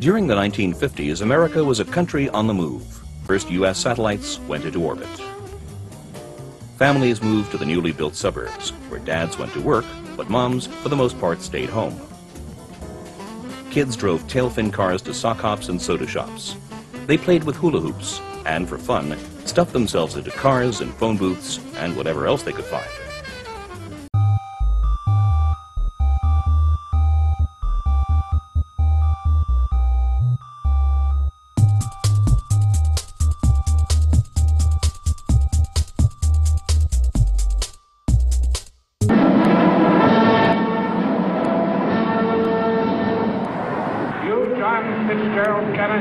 During the 1950s, America was a country on the move. First U.S. satellites went into orbit. Families moved to the newly built suburbs, where dads went to work, but moms, for the most part, stayed home. Kids drove tail-fin cars to sock hops and soda shops. They played with hula hoops, and for fun, stuffed themselves into cars and phone booths and whatever else they could find.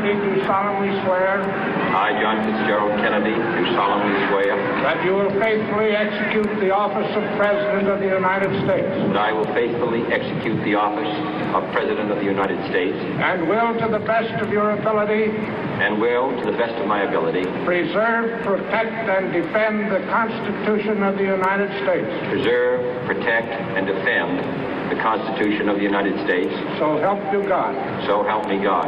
Do solemnly swear. I, John Fitzgerald Kennedy, do solemnly swear. That you will faithfully execute the office of President of the United States. That I will faithfully execute the office of President of the United States. And will, to the best of your ability. And will, to the best of my ability. Preserve, protect, and defend the Constitution of the United States. Preserve, protect, and defend the Constitution of the United States. So help you God. So help me God.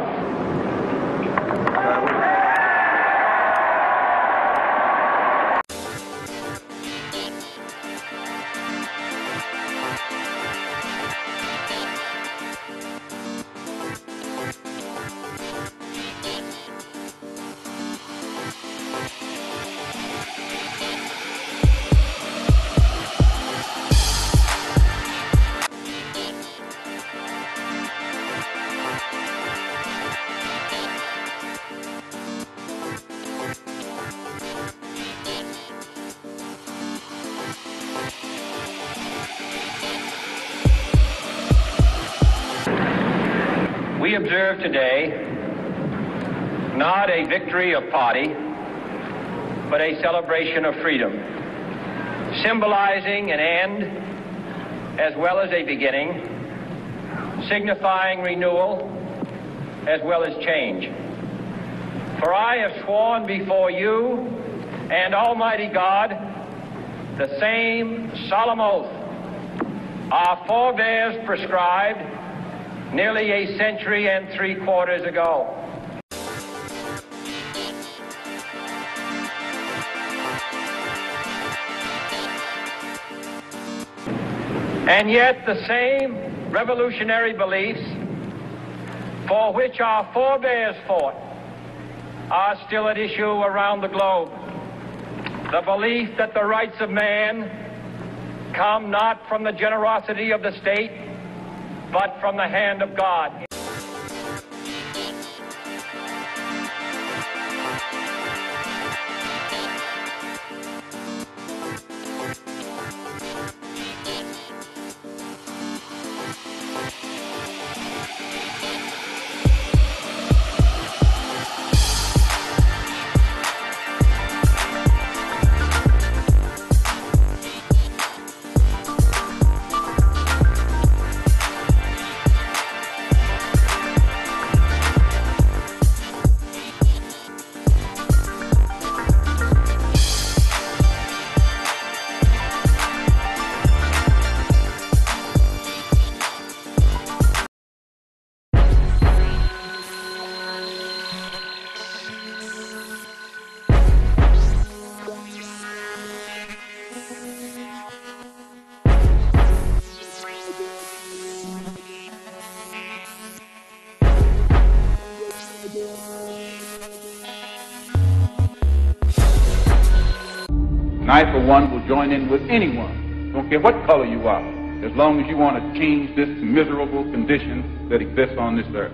We observe today not a victory of party, but a celebration of freedom, symbolizing an end as well as a beginning, signifying renewal as well as change. For I have sworn before you and Almighty God the same solemn oath our forebears prescribed nearly a century and 3/4 ago. And yet the same revolutionary beliefs for which our forebears fought are still at issue around the globe. The belief that the rights of man come not from the generosity of the state, but from the hand of God. I, for one, will join in with anyone, don't care what color you are, as long as you want to change this miserable condition that exists on this earth.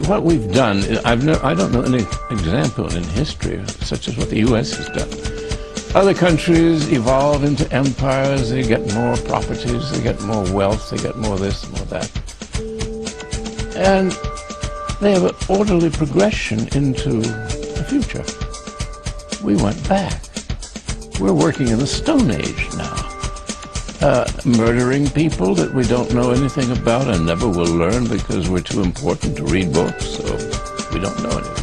what we've done, I don't know any example in history such as what the U.S. has done. Other countries evolve into empires, they get more properties, they get more wealth, they get more this, more that. And they have an orderly progression into the future. We went back. We're working in the Stone Age now. Murdering people that we don't know anything about and never will learn because we're too important to read books, so we don't know anything.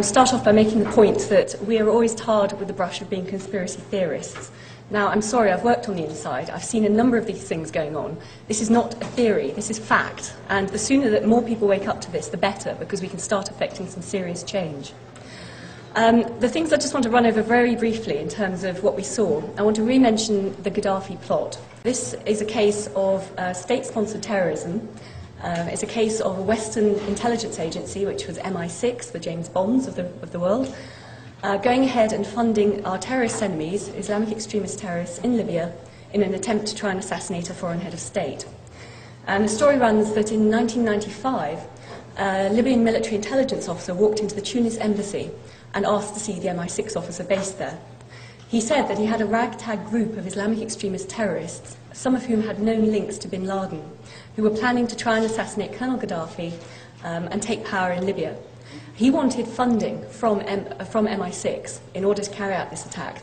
Start off by making the point that we are always tarred with the brush of being conspiracy theorists. Now, I'm sorry, I've worked on the inside. I've seen a number of these things going on. This is not a theory, this is fact. And the sooner that more people wake up to this, the better, because we can start affecting some serious change. The things I just want to run over very briefly in terms of what we saw. I want to re-mention the Gaddafi plot. This is a case of state-sponsored terrorism. It's a case of a Western intelligence agency, which was MI6, the James Bonds of the world, going ahead and funding our terrorist enemies, Islamic extremist terrorists in Libya, in an attempt to try and assassinate a foreign head of state. And the story runs that in 1995, a Libyan military intelligence officer walked into the Tunis embassy and asked to see the MI6 officer based there. He said that he had a ragtag group of Islamic extremist terrorists, some of whom had known links to bin Laden, who were planning to try and assassinate Colonel Gaddafi and take power in Libya. He wanted funding from MI6 in order to carry out this attack.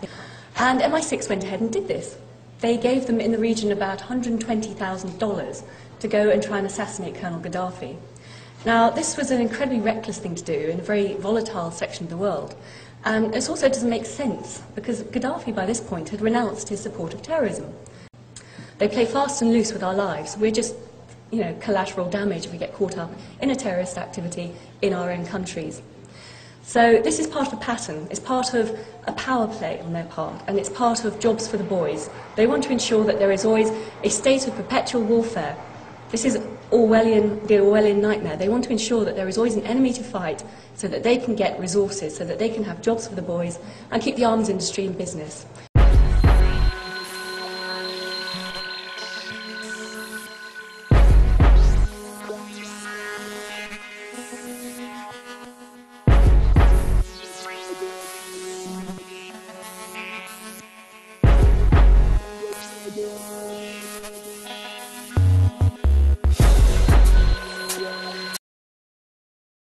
And MI6 went ahead and did this. They gave them in the region about $120,000 to go and try and assassinate Colonel Gaddafi. Now, this was an incredibly reckless thing to do in a very volatile section of the world. And it also doesn't make sense, because Gaddafi by this point had renounced his support of terrorism. They play fast and loose with our lives. We're just, collateral damage if we get caught up in a terrorist activity in our own countries. So this is part of a pattern. It's part of a power play on their part, and it's part of jobs for the boys. They want to ensure that there is always a state of perpetual warfare. This is the Orwellian nightmare. They want to ensure that there is always an enemy to fight so that they can get resources, so that they can have jobs for the boys and keep the arms industry in business.